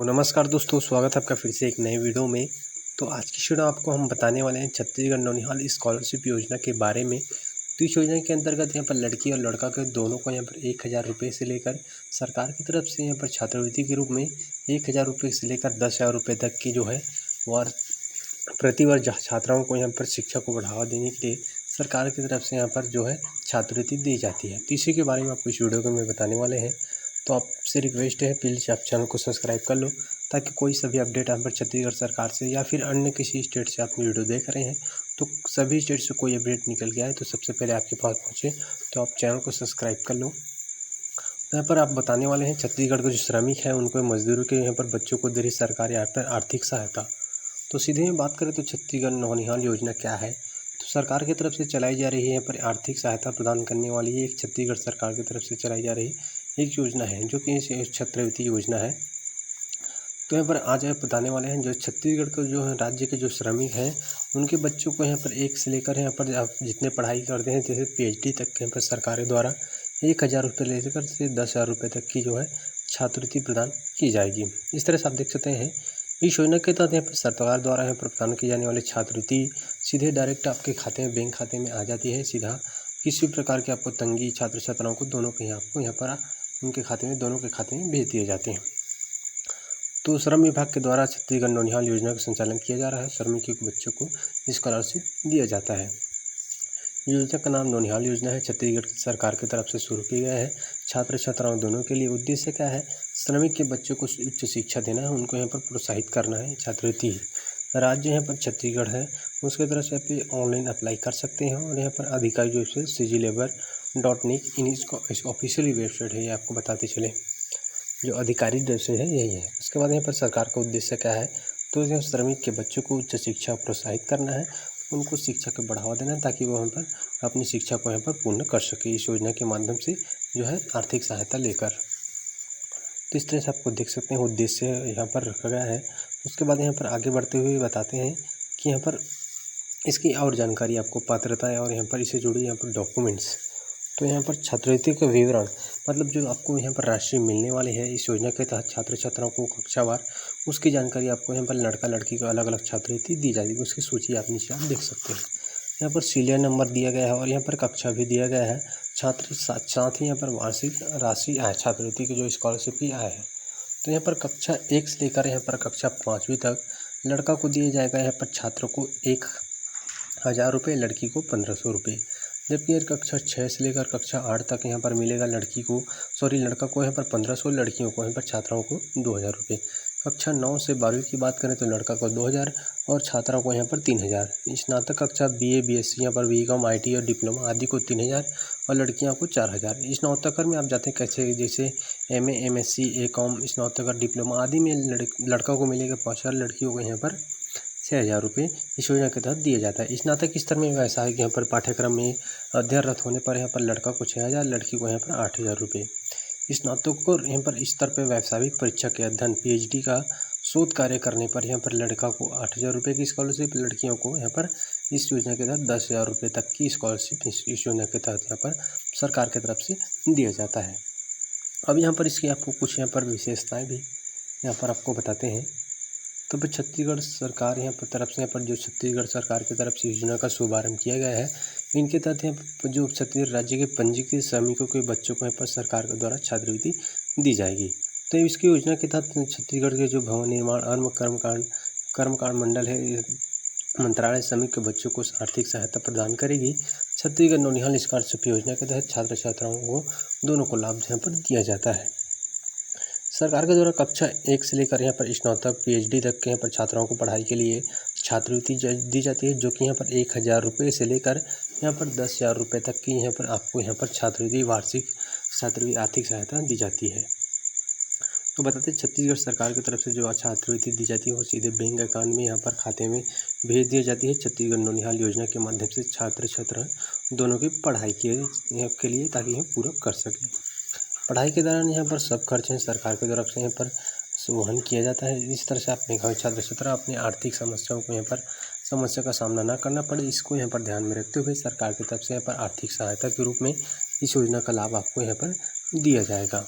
तो नमस्कार दोस्तों, स्वागत है आपका फिर से एक नए वीडियो में। तो आज की वीडियो आपको हम बताने वाले हैं छत्तीसगढ़ नौनिहाल स्कॉलरशिप योजना के बारे में। तो इस योजना के अंतर्गत यहाँ पर लड़की और लड़का के दोनों को यहाँ पर 1,000 रुपये से लेकर सरकार की तरफ से यहाँ पर छात्रवृत्ति के रूप में 1,000 रुपये से लेकर 10,000 रुपये तक की जो है वह प्रतिवर्ष छात्राओं को यहाँ पर शिक्षा को बढ़ावा देने के लिए सरकार की तरफ से यहाँ पर जो है छात्रवृत्ति दी जाती है। तो इसी के बारे में आपको इस वीडियो में बताने वाले हैं। तो आपसे रिक्वेस्ट है, प्लीज़ आप चैनल को सब्सक्राइब कर लो ताकि कोई सभी अपडेट आप पर छत्तीसगढ़ सरकार से या फिर अन्य किसी स्टेट से आप वीडियो देख रहे हैं तो सभी स्टेट से कोई अपडेट निकल गया है तो सबसे पहले आपके पास पहुँचे। तो आप चैनल को सब्सक्राइब कर लो। तो यहाँ पर आप बताने वाले हैं छत्तीसगढ़ के जो श्रमिक हैं उनको मजदूरों के यहाँ पर बच्चों को दे रही सरकार यहाँ पर आर्थिक सहायता। तो सीधे में बात करें तो छत्तीसगढ़ नौनिहाल योजना क्या है, तो सरकार की तरफ से चलाई जा रही है यहाँ पर आर्थिक सहायता प्रदान करने वाली एक छत्तीसगढ़ सरकार की तरफ से चलाई जा रही एक योजना है जो कि छात्रवृत्ति योजना है। तो यहाँ पर आज आप बताने वाले हैं जो छत्तीसगढ़ के जो है राज्य के जो श्रमिक हैं उनके बच्चों को यहाँ पर 1 से लेकर यहाँ पर आप जितने पढ़ाई करते हैं जैसे PhD तक के यहाँ पर सरकार द्वारा 1,000 रुपये लेकर से 10,000 रुपये तक की जो है छात्रवृत्ति प्रदान की जाएगी। इस तरह से आप देख सकते हैं इस योजना के तहत यहाँ पर सरकार द्वारा यहाँ पर प्रदान की जाने वाली छात्रवृत्ति सीधे डायरेक्ट आपके खाते में, बैंक खाते में आ जाती है सीधा। किसी प्रकार की आपको तंगी छात्र छात्राओं को दोनों के आपको यहाँ पर उनके खाते में दोनों के खाते में भेज दिए जाते हैं। तो श्रम विभाग के द्वारा छत्तीसगढ़ नौनिहाल योजना का संचालन किया जा रहा है। श्रमिक के बच्चों को स्कॉलरशिप दिया जाता है। योजना का नाम नौनिहाल योजना है, छत्तीसगढ़ सरकार की तरफ से शुरू किया गया है। छात्र छात्राओं दोनों के लिए उद्देश्य क्या है, श्रमिक के बच्चों को उच्च शिक्षा देना है, उनको यहाँ पर प्रोत्साहित करना है। छात्रवृत्ति राज्य यहाँ पर छत्तीसगढ़ है, उसकी तरफ से आप ऑनलाइन अप्लाई कर सकते हैं और यहाँ पर आधिकारिक वेबसाइट CGLabor.nic इन इसको ऑफिशियली वेबसाइट है, ये आपको बताते चले जो आधिकारिक वेबसाइट है यही है। उसके बाद यहाँ पर सरकार का उद्देश्य क्या है, तो जो श्रमिक के बच्चों को उच्च शिक्षा प्रोत्साहित करना है, उनको शिक्षा को बढ़ावा देना है ताकि वो यहाँ पर अपनी शिक्षा को यहाँ पर पूर्ण कर सके इस योजना के माध्यम से जो है आर्थिक सहायता लेकर। तो इस तरह से आपको देख सकते हैं उद्देश्य यहाँ पर रखा गया है। उसके बाद यहाँ पर आगे बढ़ते हुए बताते हैं कि यहाँ पर इसकी और जानकारी आपको पात्रताएँ और यहाँ पर इससे जुड़ी यहाँ पर डॉक्यूमेंट्स। तो यहाँ पर छात्रवृत्ति का विवरण मतलब जो आपको यहाँ पर राशि मिलने वाली है इस योजना के तहत छात्र छात्राओं को कक्षावार उसकी जानकारी आपको यहाँ पर लड़का लड़की को अलग अलग छात्रवृत्ति दी जाएगी। उसकी सूची आप नीचे आप देख सकते हैं। यहाँ पर सीरियल नंबर दिया गया है और यहाँ पर कक्षा भी दिया गया है। छात्र साथ ही यहाँ पर वार्षिक राशि आय छात्रवृत्ति की जो स्कॉलरशिप की आय है। तो यहाँ पर कक्षा 1 से लेकर यहाँ पर कक्षा 5वीं तक लड़का को दिया जाएगा यहाँ पर छात्र को 1,000 रुपये, लड़की को 1,500 रुपये। जबकि यार कक्षा 6 से लेकर कक्षा 8 तक यहाँ पर मिलेगा लड़का को यहाँ पर 1,500, लड़कियों को यहाँ पर छात्राओं को 2,000 रुपये। कक्षा 9 से 12वीं की बात करें तो लड़का को 2,000 और छात्राओं को यहाँ पर 3,000। स्नातक कक्षा BA BSc यहाँ पर BCom IT और डिप्लोमा आदि को 3,000 और लड़कियों को 4,000। स्नातक में आप जाते हैं कैसे जैसे MA MSc ACom स्नातक डिप्लोमा आदि में लड़का को मिलेगा 5,000, लड़कियों को यहाँ पर 6,000 रुपये इस योजना के तहत दिया जाता है। स्नातक स्तर में वैसा है कि यहाँ पर पाठ्यक्रम में अध्ययनरत होने पर यहाँ पर लड़का को 6,000, लड़की को यहाँ पर 8,000 रुपये। स्नातक को यहाँ पर स्तर पर व्यावसायिक परीक्षा के अध्ययन PhD का शोध कार्य करने पर यहाँ पर लड़का को 8,000 रुपये की स्कॉलरशिप, लड़कियों को यहाँ पर इस योजना के तहत 10,000 रुपये तक की स्कॉलरशिप इस योजना के तहत यहाँ पर सरकार की तरफ से दिया जाता है। अब यहाँ पर इसकी आपको कुछ यहाँ पर विशेषताएँ भी यहाँ पर आपको बताते हैं। तो फिर छत्तीसगढ़ सरकार यहाँ पर तरफ से यहाँ पर जो छत्तीसगढ़ सरकार की तरफ से योजना का शुभारंभ किया गया है, इनके तहत यहाँ पर जो छत्तीसगढ़ राज्य के पंजीकृत श्रमिकों के बच्चों को यहाँ पर सरकार के द्वारा छात्रवृत्ति दी जाएगी। तो इसकी योजना के तहत छत्तीसगढ़ के जो भवन निर्माण और कर्मकांड मंडल है मंत्रालय श्रमिक के बच्चों को आर्थिक सहायता प्रदान करेगी। छत्तीसगढ़ नौनिहाल स्कॉलरशिप योजना के तहत छात्र छात्राओं को दोनों को लाभ यहाँ पर दिया जाता है। सरकार के द्वारा कक्षा 1 से लेकर यहाँ पर स्नातक PhD तक के यहाँ पर छात्राओं को पढ़ाई के लिए छात्रवृत्ति दी जाती है, जो कि यहाँ पर 1,000 रुपये से लेकर यहाँ पर 10,000 रुपये तक की यहाँ पर आपको यहाँ पर छात्रवृत्ति वार्षिक छात्रवृत्ति आर्थिक सहायता दी जाती है। तो बताते छत्तीसगढ़ सरकार की तरफ से जो छात्रवृत्ति दी जाती है वो सीधे बैंक अकाउंट में यहाँ पर खाते में भेज दी जाती है छत्तीसगढ़ नौनिहाल योजना के माध्यम से छात्र छात्रा दोनों की पढ़ाई के लिए ताकि यह पूरा कर सकें। पढ़ाई के दौरान यहाँ पर सब खर्चे सरकार की तरफ से यहाँ पर वहन किया जाता है। इस तरह से अपने घर छात्र छात्रा अपनी आर्थिक समस्याओं को यहाँ पर समस्या का सामना ना करना पड़े, इसको यहाँ पर ध्यान में रखते हुए सरकार की तरफ से यहाँ पर आर्थिक सहायता के रूप में इस योजना का लाभ आपको यहाँ पर दिया जाएगा।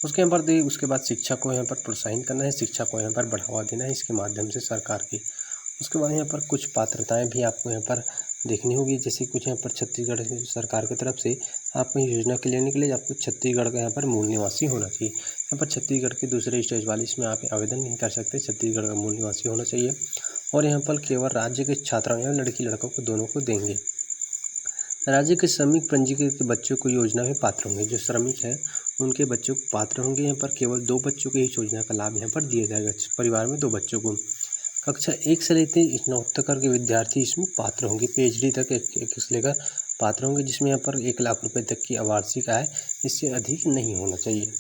उसके यहाँ पर देखिए उसके बाद शिक्षा को यहाँ पर प्रोत्साहित करना है, शिक्षा को यहाँ पर बढ़ावा देना है इसके माध्यम से सरकार की। उसके बाद यहाँ पर कुछ पात्रताएं भी आपको यहाँ पर देखनी होगी, जैसे कुछ यहाँ पर छत्तीसगढ़ सरकार की तरफ से आपको योजना के लेने के लिए आपको छत्तीसगढ़ का यहाँ पर मूल निवासी होना चाहिए। यहाँ पर छत्तीसगढ़ के दूसरे स्टेट वाले इसमें आप आवेदन नहीं कर सकते, छत्तीसगढ़ का मूल निवासी होना चाहिए। और यहाँ पर केवल राज्य के छात्राओं या लड़की लड़कों को दोनों को देंगे। राज्य के श्रमिक पंजीकृत बच्चों को योजना में पात्र होंगे, जो श्रमिक है उनके बच्चों को पात्र होंगे। यहाँ पर केवल 2 बच्चों को इस योजना का लाभ यहाँ पर दिया जाएगा, परिवार में 2 बच्चों को। कक्षा 1 से लेकर स्नातक के विद्यार्थी इसमें पात्र होंगे, PhD तक एक से लेकर पात्र होंगे, जिसमें यहाँ पर 1 लाख रुपए तक की वार्षिक आय, इससे अधिक नहीं होना चाहिए।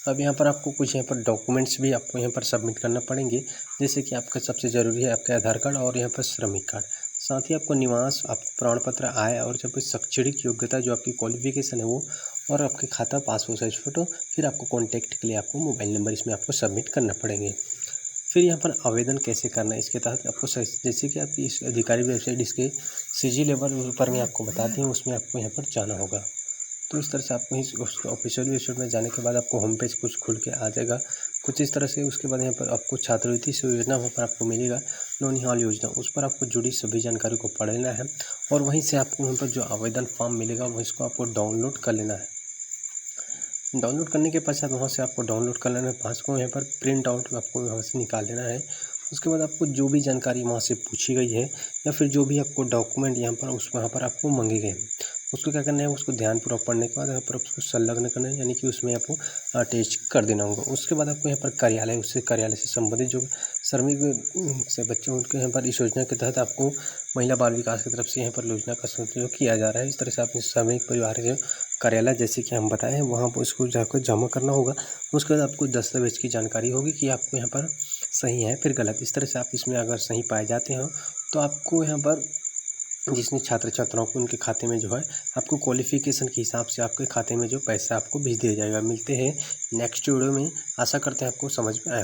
अब यहाँ पर आपको कुछ यहाँ पर डॉक्यूमेंट्स भी आपको यहाँ पर सबमिट करना पड़ेंगे, जैसे कि आपका सबसे ज़रूरी है आपका आधार कार्ड और यहाँ पर श्रमिक कार्ड। साथ ही आपको निवास, आपको प्रमाण पत्र, आय और जब शैक्षणिक योग्यता जो आपकी क्वालिफिकेशन है वो, और आपके खाता, पासपोर्ट साइज फ़ोटो, फिर आपको कॉन्टैक्ट के लिए आपको मोबाइल नंबर इसमें आपको सबमिट करना पड़ेंगे। फिर यहाँ पर आवेदन कैसे करना है इसके तहत आपको जैसे कि आपकी इस अधिकारी वेबसाइट इसके CG लेवल पर मैं आपको बताती हूँ, उसमें आपको यहाँ पर जाना होगा। तो इस तरह से आपको इस ऑफिशियल वेबसाइट में जाने के बाद आपको होम पेज कुछ खुल के आ जाएगा कुछ इस तरह से। उसके बाद यहाँ पर आपको छात्रवृत्ति योजना वहाँ पर आपको मिलेगा, नौनिहाल योजना, उस पर आपको जुड़ी सभी जानकारी को पढ़ लेना है और वहीं से आपको वहाँ पर जो आवेदन फॉर्म मिलेगा वो इसको आपको डाउनलोड कर लेना है। डाउनलोड करने के पश्चात वहाँ से आपको डाउनलोड कर लेना है, 5 को यहाँ पर प्रिंट आउट आपको वहाँ से निकाल लेना है। उसके बाद आपको जो भी जानकारी वहाँ से पूछी गई है या फिर जो भी आपको डॉक्यूमेंट यहाँ पर वहाँ पर आपको मांगे गए हैं, उसको क्या करना है, उसको ध्यानपूर्वक पढ़ने के बाद यहाँ पर उसको संलग्न करना है, यानी कि उसमें आपको अटैच कर देना होगा। उसके बाद आपको यहाँ पर कार्यालय, उससे कार्यालय से संबंधित जो श्रमिक से बच्चे उनके यहाँ पर इस योजना के तहत आपको महिला बाल विकास की तरफ से यहाँ पर योजना का सदुपयोग किया जा रहा है। इस तरह से आप श्रमिक परिवार के कार्यालय जैसे कि हम बताएं वहाँ पर इसको जाकर जमा करना होगा। उसके बाद आपको दस्तावेज की जानकारी होगी कि आपको यहाँ पर सही है फिर गलत। इस तरह से आप इसमें अगर सही पाए जाते हो तो आपको यहाँ पर जिसने छात्र छात्राओं को उनके खाते में जो है आपको क्वालिफिकेशन के हिसाब से आपके खाते में जो पैसा आपको भेज दिया जाएगा। मिलते हैं नेक्स्ट वीडियो में, आशा करते हैं आपको समझ में आया हो।